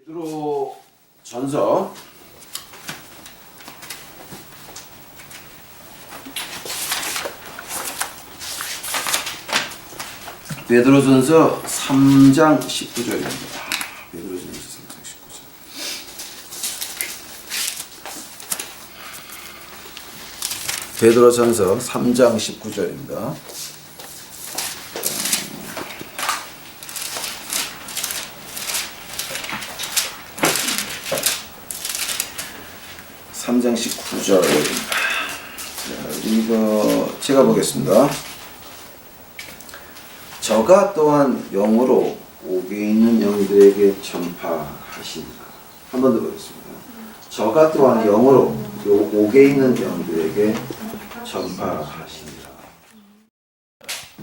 베드로 전서 베드로전서 3장 19절입니다. 베드로전서 3장 19절. 베드로전서 3장 19절입니다. 3장 19절. 이거 제가 보겠습니다. 저가 또한 영으로 옥에 있는 영들에게 전파하시니라. 한 번 더 보겠습니다. 저가 또한 영으로 옥에 있는 영들에게 전파하시니라.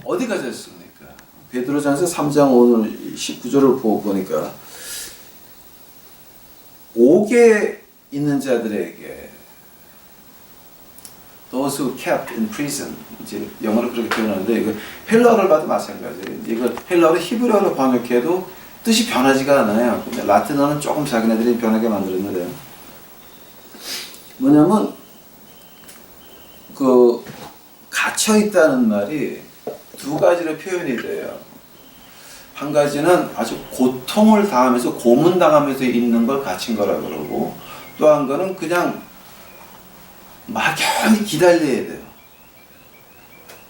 어디까지 했습니까? 베드로전서 3장 오늘 19절을 보니까 옥에 있는 자들에게 those who kept in prison, 이제 영어로 그렇게 표현하는데 이거 헬라어를 봐도 마찬가지예요. 이거 헬라어로 히브리어로 번역해도 뜻이 변하지가 않아요. 근데 라틴어는 조금 자기네들이 변하게 만들었는데 뭐냐면 그 갇혀 있다는 말이 두 가지로 표현이 돼요. 한 가지는 아주 고통을 당하면서 고문당하면서 있는 걸 갇힌 거라 그러고, 또 한 거는 그냥 막연히 기다려야 돼요.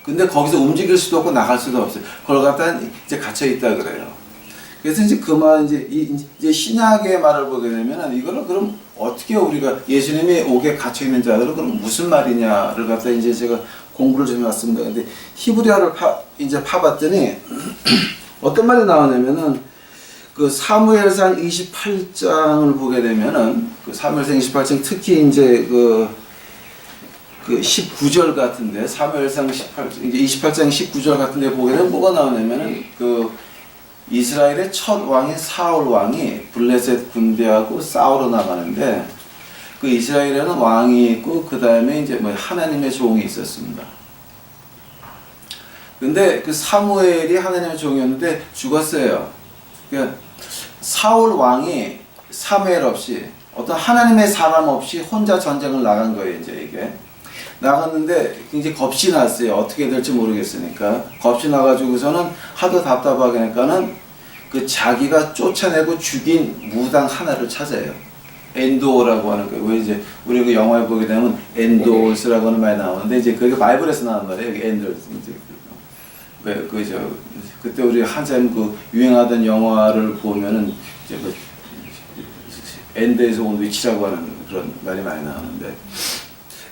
근데 거기서 움직일 수도 없고 나갈 수도 없어요. 그걸 갖다 이제 갇혀 있다 그래요. 그래서 이제 그 말 이제 신약의 말을 보게 되면은 이거는 그럼 어떻게 우리가 예수님이 옥에 갇혀 있는 자들은 그럼 무슨 말이냐를 갖다 이제 제가 공부를 좀 해왔습니다. 근데 히브리어를 이제 파봤더니 어떤 말이 나오냐면은 그 사무엘상 28장을 보게 되면은 그 사무엘상 28장 특히 이제 그 19절 같은데 사무엘상 28장 이제 28장 19절 같은데 보게 되면 뭐가 나오냐면은 그 이스라엘의 첫 왕인 사울 왕이 블레셋 군대하고 싸우러 나가는데 그 이스라엘에는 왕이 있고 그 다음에 이제 뭐 하나님의 종이 있었습니다. 근데 그 사무엘이 하나님의 종이었는데 죽었어요. 그러니까 사울 왕이 사무엘 없이 어떤 하나님의 사람 없이 혼자 전쟁을 나간 거예요. 이제 이게 나갔는데 굉장히 겁이 났어요. 어떻게 될지 모르겠으니까 겁이 나가지고서는 하도 답답하니까는 그 자기가 쫓아내고 죽인 무당 하나를 찾아요. 엔도라고 하는 거예요. 왜 이제 우리 그 영화에 보게 되면 엔도스라고 하는 말이 나오는데 이제 그게 바이블에서 나온 말이에요. 엔도스 이제 그때 우리 한참 그 유행하던 영화를 보면은 이제 그 엔도에서 온 위치라고 하는 그런 말이 많이 나오는데.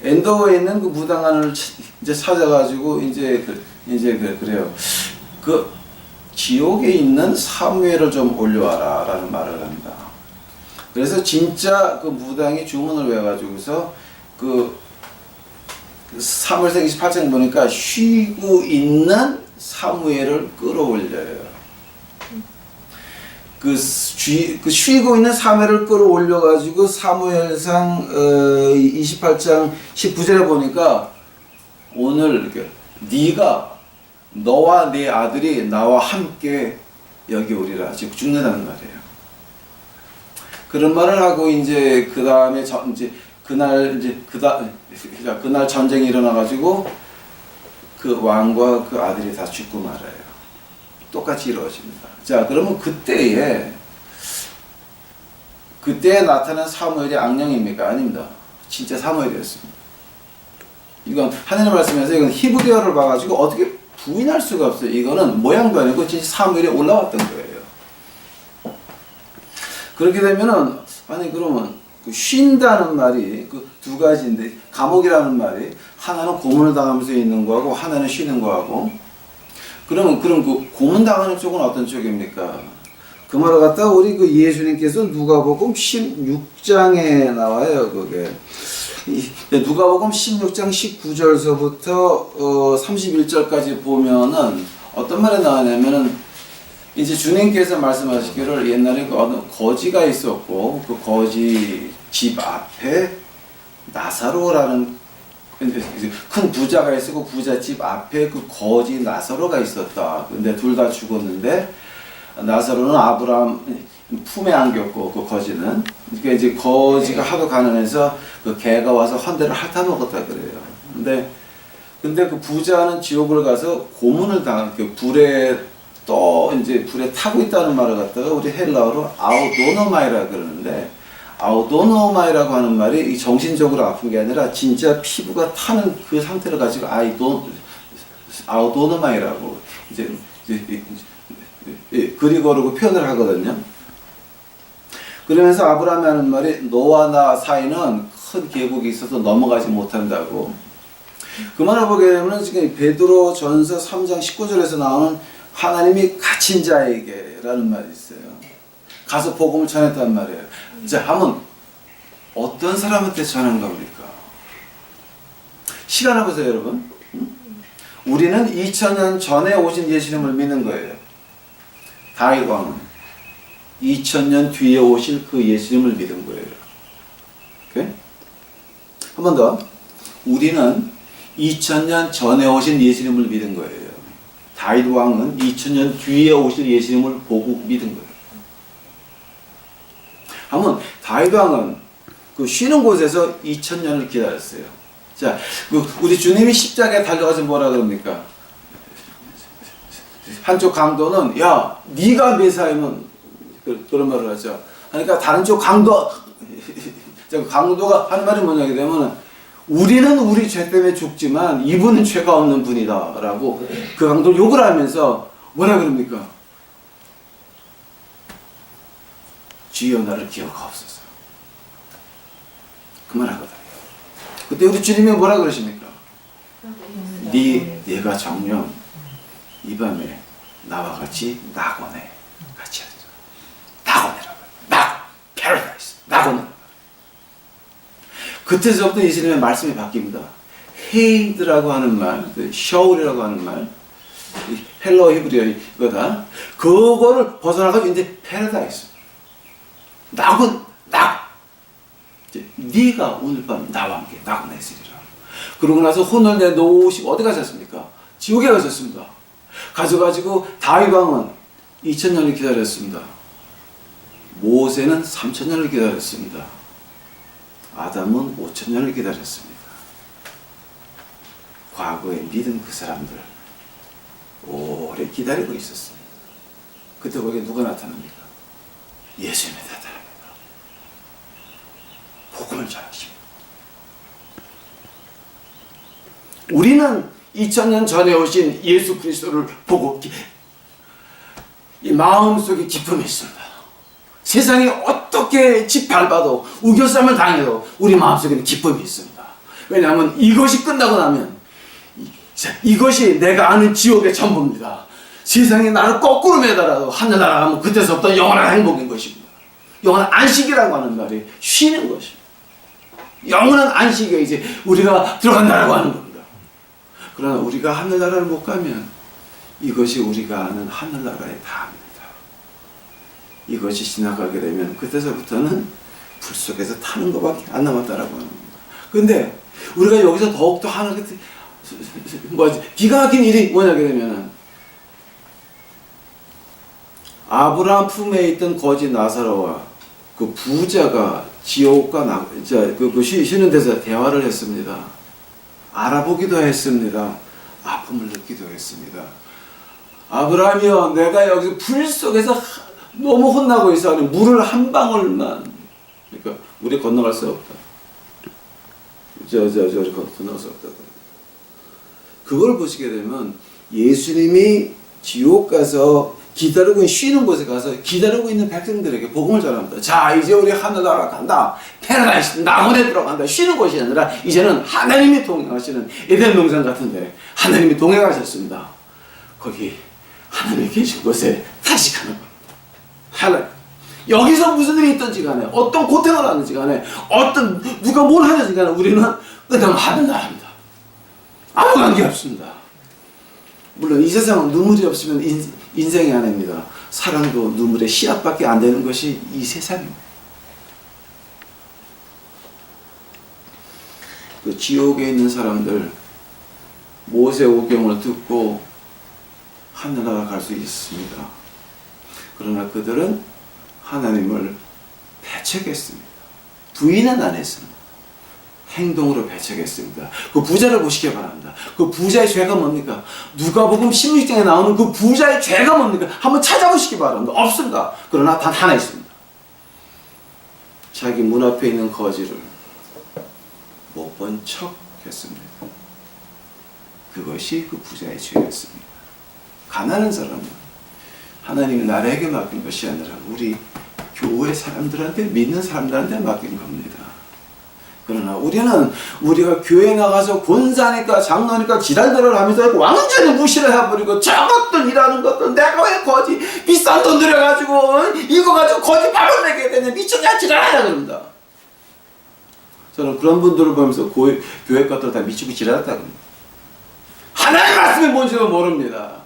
엔도에 있는 그 무당한을 이제 찾아가지고 그래요. 그 지옥에 있는 사무엘을 좀 올려와라라는 말을 합니다. 그래서 진짜 그 무당이 주문을 외워가지고서 그 사무엘상 28장 보니까 쉬고 있는 사무엘을 끌어올려요. 그 쉬고 있는 사무엘을 끌어올려가지고 사무엘상 28장 19절에 보니까 오늘 네가 너와 네 아들이 나와 함께 여기 오리라. 즉 죽는다는 말이에요. 그런 말을 하고 이제 그 다음에 이제 그날 전쟁이 일어나가지고 그 왕과 그 아들이 다 죽고 말아요. 똑같이 이루어집니다. 자, 그러면 그때에 나타난 사무엘이 악령입니까? 아닙니다. 진짜 사무엘이었습니다. 이건 하나님 말씀에서 이건 히브리어를 봐가지고 어떻게 부인할 수가 없어요. 이거는 모양도 아니고 진짜 사무엘이 올라왔던 거예요. 그렇게 되면은 아니 그러면 그 쉰다는 말이 그 두 가지인데 감옥이라는 말이 하나는 고문을 당하면서 있는 거하고 하나는 쉬는 거하고. 그럼 그 고문당하는 쪽은 어떤 쪽입니까? 그 말을 갖다가 우리 그 예수님께서 누가복음 16장에 나와요. 그게 누가복음 16장 19절서부터 31절까지 보면은 어떤 말이 나오냐면은 이제 주님께서 말씀하시기를 옛날에 그 어느 거지가 있었고 그 거지 집 앞에 나사로라는 큰 부자가 있었고 부자 집 앞에 그 거지 나사로가 있었다. 근데 둘 다 죽었는데 나사로는 아브라함 품에 안겼고 그 거지는 그러니까 이제 거지가 하도 가난해서 그 개가 와서 헌대를 핥아먹었다 그래요. 근데 그 부자는 지옥을 가서 고문을 당한 그 불에 이제 불에 타고 있다는 말을 갖다가 우리 헬라어로 아우도노마이라 그러는데 아우도노마이라고 하는 말이 이 정신적으로 아픈 게 아니라 진짜 피부가 타는 그 상태를 가지고 아우도노마이라고 이제 그리고로 표현을 하거든요. 그러면서 아브라함이 하는 말이 너와 나 사이는 큰 계곡이 있어서 넘어가지 못한다고. 그 말을 보게 되면 지금 베드로 전서 3장 19절에서 나오는 하나님이 갇힌 자에게 라는 말이 있어요. 가서 복음을 전했단 말이에요. 자, 한번 어떤 사람한테 전하는 겁니까? 시간을 보세요, 여러분. 우리는 2000년 전에 오신 예수님을 믿는 거예요. 다윗 왕은 2000년 뒤에 오실 그 예수님을 믿은 거예요. 오케이? 한 번 더. 우리는 2000년 전에 오신 예수님을 믿은 거예요. 다윗 왕은 2000년 뒤에 오실 예수님을 보고 믿은 거예요. 한번 다윗 왕은 그 쉬는 곳에서 2000년을 기다렸어요. 자, 우리 주님이 십자가에 달려가서 뭐라 그럽니까? 한쪽 강도는 야, 네가 메사이면 그런 말을 하죠. 그러니까 다른 쪽 강도가 하는 말이 뭐냐게 되면 우리는 우리 죄 때문에 죽지만 이분은 죄가 없는 분이다 라고 그 강도를 욕을 하면서 뭐라 그럽니까? 주여 나를 기억하옵소서. 그 말 하거든요. 그때 우리 주님이 뭐라 그러십니까? 네가 정녕 이 밤에 나와 같이 낙원에 같이 하자. 낙원이라고. 패러다이스. 낙원. 그때서부터 예수님의 말씀이 바뀝니다. 헤이드라고 하는 말, 셔울이라고 하는 말, 헬러 히브리어 이거다. 그거를 벗어나가지고 이제 패러다이스. 낙원. 네가 오늘 밤 나와 함께 낙원에 있으리라. 그러고 나서 혼을 내놓으시고 어디 가셨습니까? 지옥에 가셨습니다. 가져가지고 다윗 왕은 2000년을 기다렸습니다. 모세는 3000년을 기다렸습니다. 아담은 5000년을 기다렸습니다. 과거에 믿은 그 사람들 오래 기다리고 있었습니다. 그때 거기에 누가 나타납니까? 예수님이 나타납니다. 복음을 전하십니다. 우리는 2000년 전에 오신 예수 그리스도를 보고 이 마음속에 기쁨이 있습니다. 세상이 어떻게 짓밟아도 우겨쌈을 당해도 우리 마음속에는 기쁨이 있습니다. 왜냐하면 이것이 끝나고 나면 이것이 내가 아는 지옥의 전부입니다. 세상이 나를 거꾸로 매달아도 하늘나라 가면 그때서부터 영원한 행복인 것입니다. 영원한 안식이라고 하는 말이 쉬는 것입니다. 영원한 안식에 이제 우리가 들어간다라고 하는 겁니다. 그러나 우리가 하늘나라를 못 가면 이것이 우리가 아는 하늘나라에 닿습니다. 이것이 지나가게 되면 그때서부터는 불 속에서 타는 것밖에 안 남았다라고 하는 겁니다. 그런데 우리가 여기서 더욱더 하는 기가 막힌 일이 뭐냐게 되면 아브라함 품에 있던 거지 나사로와 그 부자가 지옥과 쉬는 데서 대화를 했습니다. 알아보기도 했습니다. 아픔을 느끼기도 했습니다. 아브라함이여, 내가 여기서 불 속에서 너무 혼나고 있어. 물을 한 방울만. 그러니까 우리 건너갈 수 없다. 저리 건너갈 수 없다. 그걸 보시게 되면 예수님이 지옥 가서 기다리고 쉬는 곳에 가서 기다리고 있는 백성들에게 복음을 전합니다. 자, 이제 우리 하늘나라 간다. 패러다이스 낙원에 들어간다. 쉬는 곳이 아니라 이제는 하나님이 동행하시는 에덴 동산 같은데 하나님이 동행하셨습니다. 거기 하나님이 계신 곳에 다시 가는 겁니다. 하나님. 여기서 무슨 일이 있든지 간에 어떤 고통을 하든지 간에 누가 뭘 하든지 간에 우리는 끝나면 하늘나라입니다. 아무 관계 없습니다. 물론 이 세상은 눈물이 없으면 인생이 아닙니다. 사랑도 눈물의 씨앗밖에 안 되는 것이 이 세상입니다. 그 지옥에 있는 사람들 모세 오경을 듣고 하늘나라 갈 수 있습니다. 그러나 그들은 하나님을 배척했습니다. 부인은 안 했습니다. 행동으로 배척했습니다. 그 부자를 보시기 바랍니다. 그 부자의 죄가 뭡니까? 누가복음 16장에 나오는 그 부자의 죄가 뭡니까? 한번 찾아보시기 바랍니다. 없습니다. 그러나 단 하나 있습니다. 자기 문 앞에 있는 거지를 못 본 척 했습니다. 그것이 그 부자의 죄였습니다. 가난한 사람은 하나님이 나라에게 맡긴 것이 아니라 우리 교회 사람들한테, 믿는 사람들한테 맡긴 겁니다. 그러나 우리는 우리가 교회 나가서 권사니까 장로니까 지랄들을 하면서 완전히 무시를 해버리고 저것들 일하는 것들 내가 왜 거지 비싼 돈 들여가지고 이거 가지고 거지 밥을 내게 되냐 미쳤냐 지랄하냐 그럽니다. 저는 그런 분들을 보면서 교회 것들 다 미치고 지랄했다 그럽니다. 하나님의 말씀이 뭔지도 모릅니다.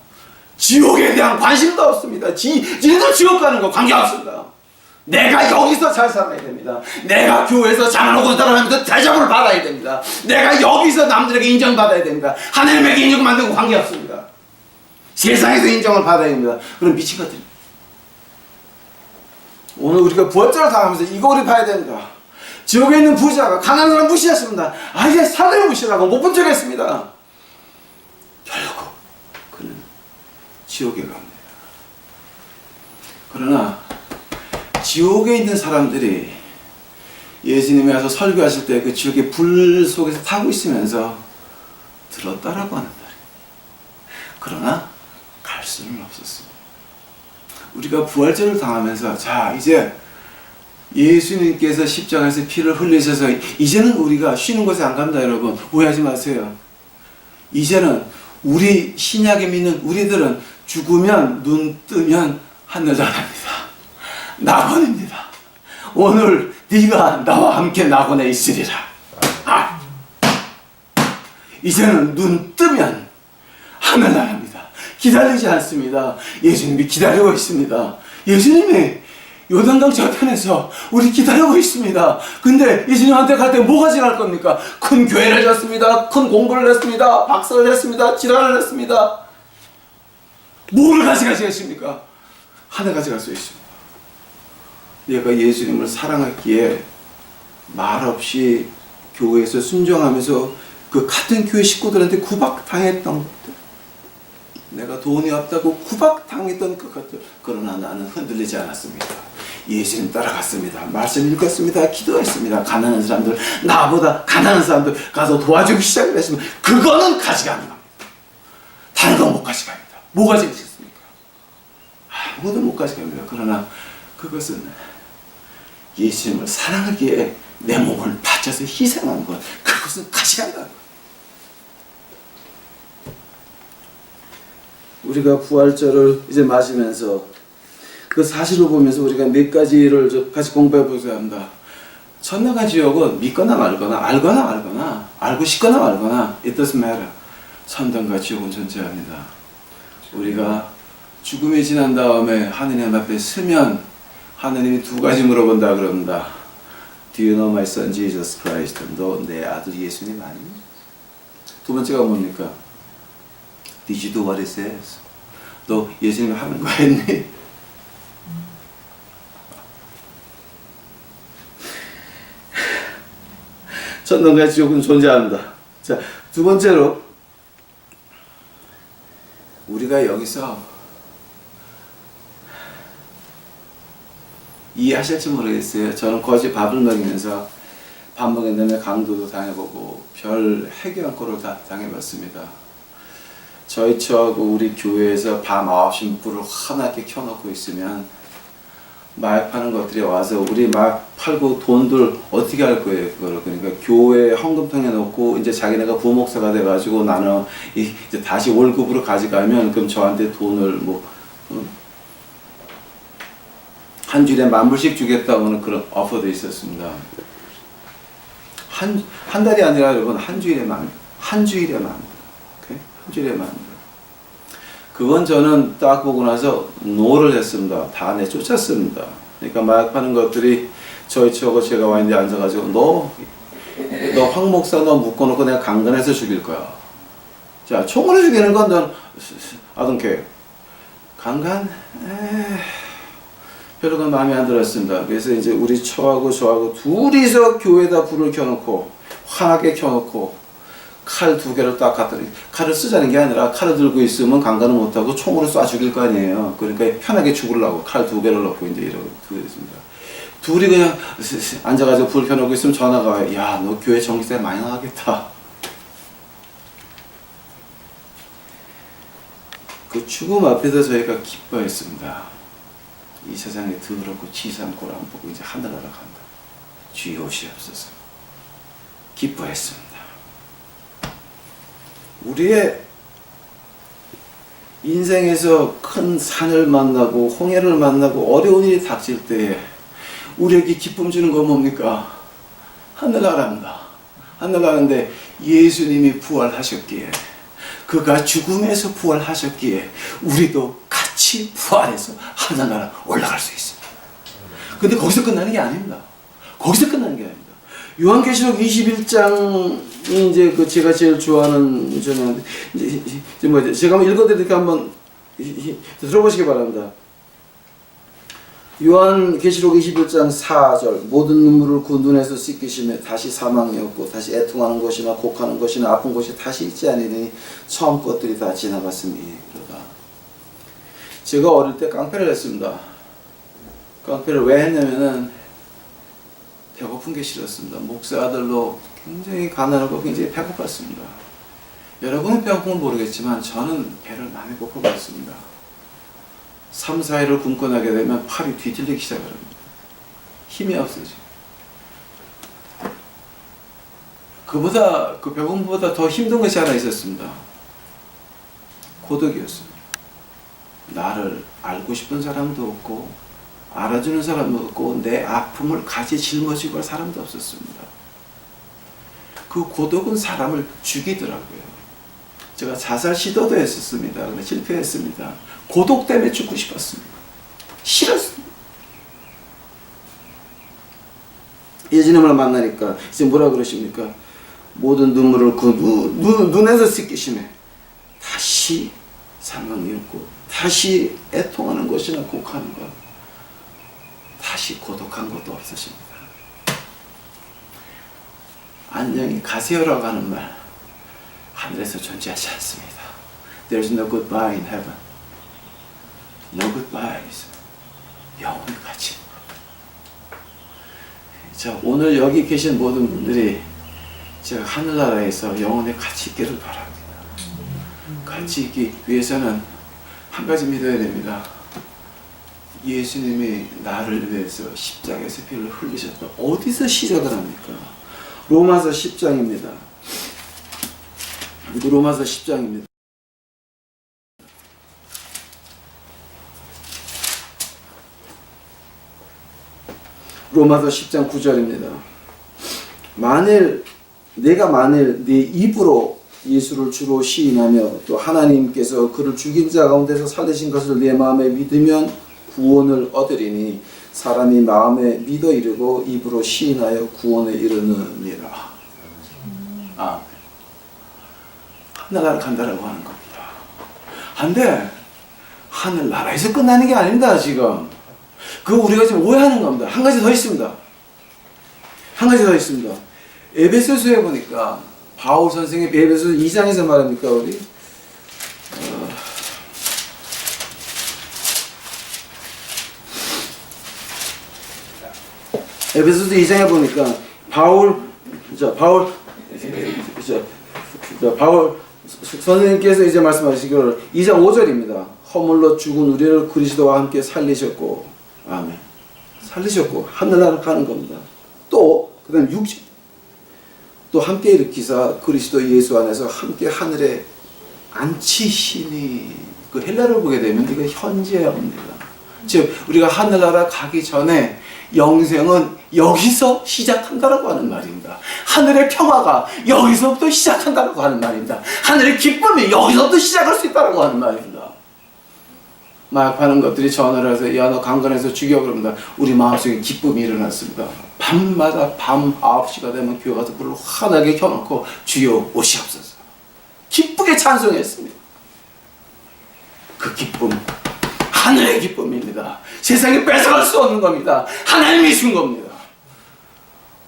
지옥에 대한 관심도 없습니다. 지도 지옥 가는 거 관계없습니다. 내가 여기서 잘 살아야 됩니다. 내가 교회에서 잘하고 살아가면서 대접을 받아야 됩니다. 내가 여기서 남들에게 인정받아야 됩니다. 하나님에게 인정 만들고 관계없습니다. 세상에서 인정을 받아야 됩니다. 그럼 미친 것들입니다. 오늘 우리가 부활절을 당하면서 이거 우리 봐야 됩니다. 지옥에 있는 부자가 가난한 사람 무시했습니다. 아예 사람을 무시하고 못 본 척 했습니다. 결국 그는 지옥에 갑니다. 그러나 지옥에 있는 사람들이 예수님이 와서 설교하실 때 그 지옥의 불 속에서 타고 있으면서 들었다라고 하는 말이에요. 그러나 갈 수는 없었습니다. 우리가 부활절을 당하면서 자 이제 예수님께서 십자가에서 피를 흘리셔서 이제는 우리가 쉬는 곳에 안 갑니다. 여러분 오해하지 마세요. 이제는 우리 신약에 믿는 우리들은 죽으면 눈 뜨면 하늘나라입니다. 낙원입니다. 오늘 네가 나와 함께 낙원에 있으리라. 이제는 눈 뜨면 하늘나라입니다. 기다리지 않습니다. 예수님이 기다리고 있습니다. 예수님이 요단강 저편에서 우리 기다리고 있습니다. 근데 예수님한테 갈 때 뭐가 지날 겁니까? 큰 교회를 졌습니다. 큰 공부를 했습니다. 박사를 했습니다. 지랄을 했습니다. 뭐를 가져가시겠습니까? 하나 가져갈 수 있습니다. 내가 예수님을 사랑했기에 말없이 교회에서 순종하면서 그 같은 교회 식구들한테 구박당했던 것들, 내가 돈이 없다고 구박당했던 것들, 그러나 나는 흔들리지 않았습니다. 예수님 따라갔습니다. 말씀 읽었습니다. 기도했습니다. 가난한 사람들, 나보다 가난한 사람들 가서 도와주기 시작을 했습니다. 그거는 가져가는 겁니다. 다른 건 못 가져갑니다. 뭐 가져가셨습니까? 아무것도 못 가져갑니다. 그러나 그것은 예수님을 사랑하기에 내 몸을 바쳐서 희생한 것, 그것은 가져간다는 것. 우리가 부활절을 이제 맞으면서 그 사실을 보면서 우리가 몇 가지를 같이 공부해 보셔야 합니다. 천당과 지옥은 믿거나 말거나, 알거나 말거나, 알고 싶거나 말거나, it doesn't matter. 천당과 지옥은 존재합니다. 우리가 죽음이 지난 다음에 하느님 앞에 서면 하느님이 두 가지 물어본다 그럽니다. Do you know my son Jesus Christ? 너 내 아들 예수님 아니? 두 번째가 뭡니까? Did you do what it says? 너 예수님 하는 거 했니? 천당과 지옥은 존재합니다. 자, 두 번째로 우리가 여기서 이해하실지 모르겠어요. 저는 거지 밥을 먹이면서 밥 먹은 다음에 강도도 당해보고 별 해결권을 다 당해봤습니다. 저희 처하고 우리 교회에서 밤 9시 불을 환하게 켜놓고 있으면 마약 파는 것들이 와서 우리 막 팔고 돈들 어떻게 할 거예요, 그거를. 그러니까 교회 헌금통에 넣고 이제 자기네가 부목사가 돼가지고 나는 이제 다시 월급으로 가져가면 그럼 저한테 돈을 한 주일에 10,000불씩 주겠다고는 그런 오퍼도 있었습니다. 한 달이 아니라 여러분 한 주일에만. 한 주일에만. 그건 저는 딱 보고 나서 노를 했습니다. 다 내쫓았습니다. 그러니까 마약 파는 것들이 저희 처하고 제가 와 있는데 앉아가지고 너 황 목사 너 묶어놓고 내가 강간해서 죽일 거야. 자, 총으로 죽이는 건 넌 I don't care. 강간? 별로 그 마음에 안 들었습니다. 그래서 이제 우리 처하고 저하고 둘이서 교회에다 불을 켜놓고 환하게 켜놓고 칼 2개를 딱 갖다 칼을 쓰자는 게 아니라 칼을 들고 있으면 강간을 못하고 총으로 쏴 죽일 거 아니에요. 그러니까 편하게 죽으려고 칼 2개를 넣고 이제 이러고 있습니다. 둘이 그냥 앉아가지고 불 켜놓고 있으면 전화가 와요. 야, 너 교회 전기세 많이 나가겠다. 그 죽음 앞에서 저희가 기뻐했습니다. 이 세상에 더럽고 치사한 꼴 안 보고 이제 하늘나라 간다. 주여 오시옵소서. 기뻐했습니다. 우리의 인생에서 큰 산을 만나고 홍해를 만나고 어려운 일이 닥칠 때에 우리에게 기쁨 주는 건 뭡니까? 하늘나라입니다. 하늘나라인데 예수님이 부활하셨기에, 그가 죽음에서 부활하셨기에 우리도 같이 부활해서 하늘나라 올라갈 수 있습니다. 근데 거기서 끝나는 게 아닙니다. 거기서 끝나는 게 아닙니다. 요한계시록 21장이 이제 그 제가 제일 좋아하는 저는 이제 뭐 제가 한번 읽어드릴까 한번 들어보시기 바랍니다. 요한계시록 21장 4절 모든 눈물을 그 눈에서 씻기시며 다시 사망이 없고 다시 애통하는 것이나 곡하는 것이나 아픈 것이 다시 있지 않으니 처음 것들이 다 지나갔으니 그러다. 제가 어릴 때 깡패를 했습니다. 깡패를 왜 했냐면은 배고픈 게 싫었습니다. 목사 아들로 굉장히 가난하고 굉장히 배고팠습니다. 여러분은 배고픔을 모르겠지만 저는 배를 많이 고파봤습니다. 3, 4일을 굶고 나게 되면 팔이 뒤틀리기 시작합니다. 힘이 없어지고. 그 배고픔보다 더 힘든 것이 하나 있었습니다. 고독이었습니다. 나를 알고 싶은 사람도 없고 알아주는 사람도 없고 내 아픔을 같이 짊어지고 할 사람도 없었습니다. 그 고독은 사람을 죽이더라고요. 제가 자살 시도도 했었습니다. 근데 실패했습니다. 고독 때문에 죽고 싶었습니다. 싫었습니다. 예수님을 만나니까 이제 뭐라 그러십니까? 모든 눈물을 그 눈에서 씻기시네. 다시 사망이 없고 다시 애통하는 것이나 곡하는 것, 다시 고독한 것도 없으십니다. 안녕히 가세요라고 하는 말 하늘에서 존재하지 않습니다. There's no goodbye in heaven. No goodbyes. 영원히 같이. 자, 오늘 여기 계신 모든 분들이 제가 하늘나라에서 영원히 같이 있기를 바랍니다. 같이 있기 위해서는 한 가지 믿어야 됩니다. 예수님이 나를 위해서 십자가에서 피를 흘리셨다. 어디서 시작을 합니까? 로마서 10장입니다. 로마서 10장입니다. 로마서 10장 9절입니다. 내가 만일 네 입으로 예수를 주로 시인하며 또 하나님께서 그를 죽인 자 가운데서 살리신 것을 내 마음에 믿으면 구원을 얻으리니 사람이 마음에 믿어 이르고 입으로 시인하여 구원에 이르느니라. 하늘나라 간다라고 하는 겁니다. 한데 하늘나라에서 끝나는 게 아닙니다. 지금 그거 우리가 지금 오해하는 겁니다. 한 가지 더 있습니다. 한 가지 더 있습니다. 에베소서에 보니까 바울 선생이 에베소서 2장에서 말합니까 우리? 에베소서 2장에 보니까 바울 선생님께서 이제 말씀하시기를 2장 5절입니다. 허물로 죽은 우리를 그리스도와 함께 살리셨고, 아멘. 살리셨고 하늘나라 가는 겁니다. 또 그다음 6절 또 함께 일으키사 그리스도 예수 안에서 함께 하늘에 앉히시니. 그 헬라를 보게 되면 이거 현재입니다. 즉 우리가 하늘나라 가기 전에 영생은 여기서 시작한다라고 하는 말입니다. 하늘의 평화가 여기서부터 시작한다라고 하는 말입니다. 하늘의 기쁨이 여기서부터 시작할 수 있다라고 하는 말입니다. 마약하는 것들이 전화를 해서 야 너 강간해서 죽여 그럽니다. 우리 마음속에 기쁨이 일어났습니다. 밤마다 밤 9시가 되면 교회 가서 불을 환하게 켜놓고 주여 오시옵소서 기쁘게 찬송했습니다. 그 기쁨 하늘의 기쁨입니다. 세상에 뺏어갈 수 없는 겁니다. 하나님이 준 겁니다.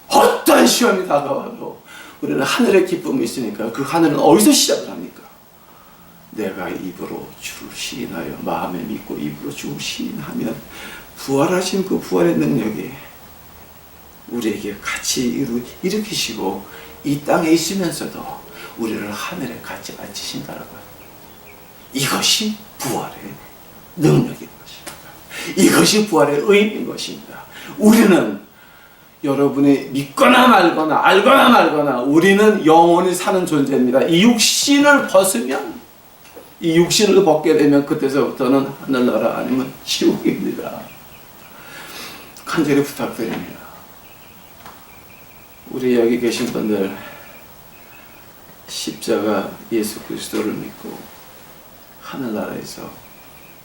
어떤 시험이 다가와도 우리는 하늘의 기쁨이 있으니까 그 하늘은 어디서 시작을 합니까? 내가 입으로 주를 시인하여 마음에 믿고 입으로 주를 시인하면 부활하신 그 부활의 능력이 우리에게 같이 일으키시고 이 땅에 있으면서도 우리를 하늘에 같이 앉히신다라고요. 이것이 부활의 능력인 것입니다. 이것이 부활의 의미인 것입니다. 우리는 여러분이 믿거나 말거나 알거나 말거나 우리는 영원히 사는 존재입니다. 이 육신을 벗으면 이 육신을 벗게 되면 그때서부터는 하늘나라 아니면 지옥입니다. 간절히 부탁드립니다. 우리 여기 계신 분들 십자가 예수 그리스도를 믿고 하늘나라에서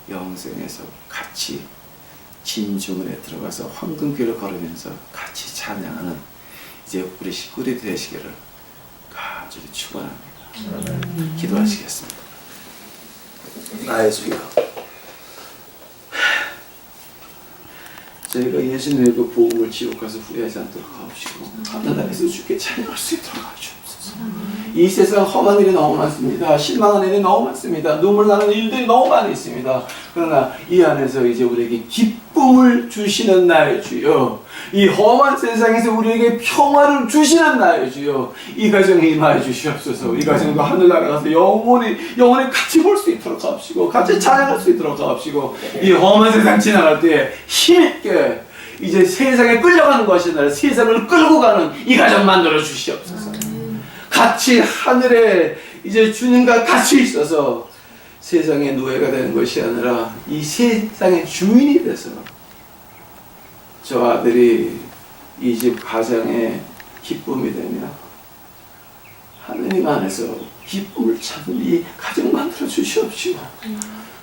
영생에서 같이 진주문에 들어가서 황금길을 걸으면서 같이 찬양하는 이제 우리 식구들이 되시기를 간절히 축원합니다. 기도하시겠습니다. 나의 주여, 저희가 예수님의 그 복음을 지옥 가서 후회하지 않도록 하옵시고 하늘나라에서 주께 찬양할 수 있도록 하옵소서. 이 세상 험한 일이 너무 많습니다. 실망하는 일이 너무 많습니다. 눈물 나는 일들이 너무 많이 있습니다. 그러나 이 안에서 이제 우리에게 기쁨을 주시는 나의 주여, 이 험한 세상에서 우리에게 평화를 주시는 나의 주여, 이 가정에 임하여 주시옵소서. 이 가정과 하늘나라 가서 영원히 같이 볼 수 있도록 하옵시고 같이 찬양할 수 있도록 하옵시고 이 험한 세상 지나갈 때에 힘있게 이제 세상에 끌려가는 것이 아니라 세상을 끌고 가는 이 가정 만들어 주시옵소서. 같이 하늘에 이제 주님과 같이 있어서 세상의 노예가 되는 것이 아니라 이 세상의 주인이 돼서 저 아들이 이 집 가정의 기쁨이 되며 하느님 안에서 기쁨을 찾는 이 가정 만들어 주시옵시고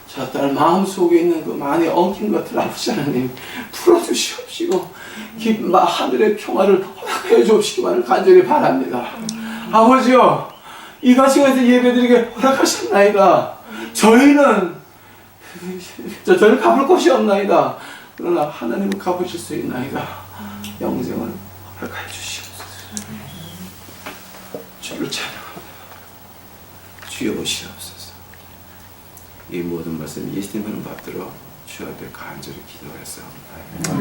저 딸 마음속에 있는 그 많이 엉킨 것들 아버지 하나님 풀어주시옵시고 하늘의 평화를 허락해 주옵시기만을 간절히 바랍니다. 아버지요, 이 가정에서 예배드리게 허락하셨나이다. 저희는 갚을 것이 없나이다. 그러나 하나님은 갚으실 수 있나이다. 영생을 허락해 주시옵소서. 주를 찬양합니다. 주여 오시옵소서. 이 모든 말씀 예수님을 받들어 주 앞에 간절히 기도했사옵나이다.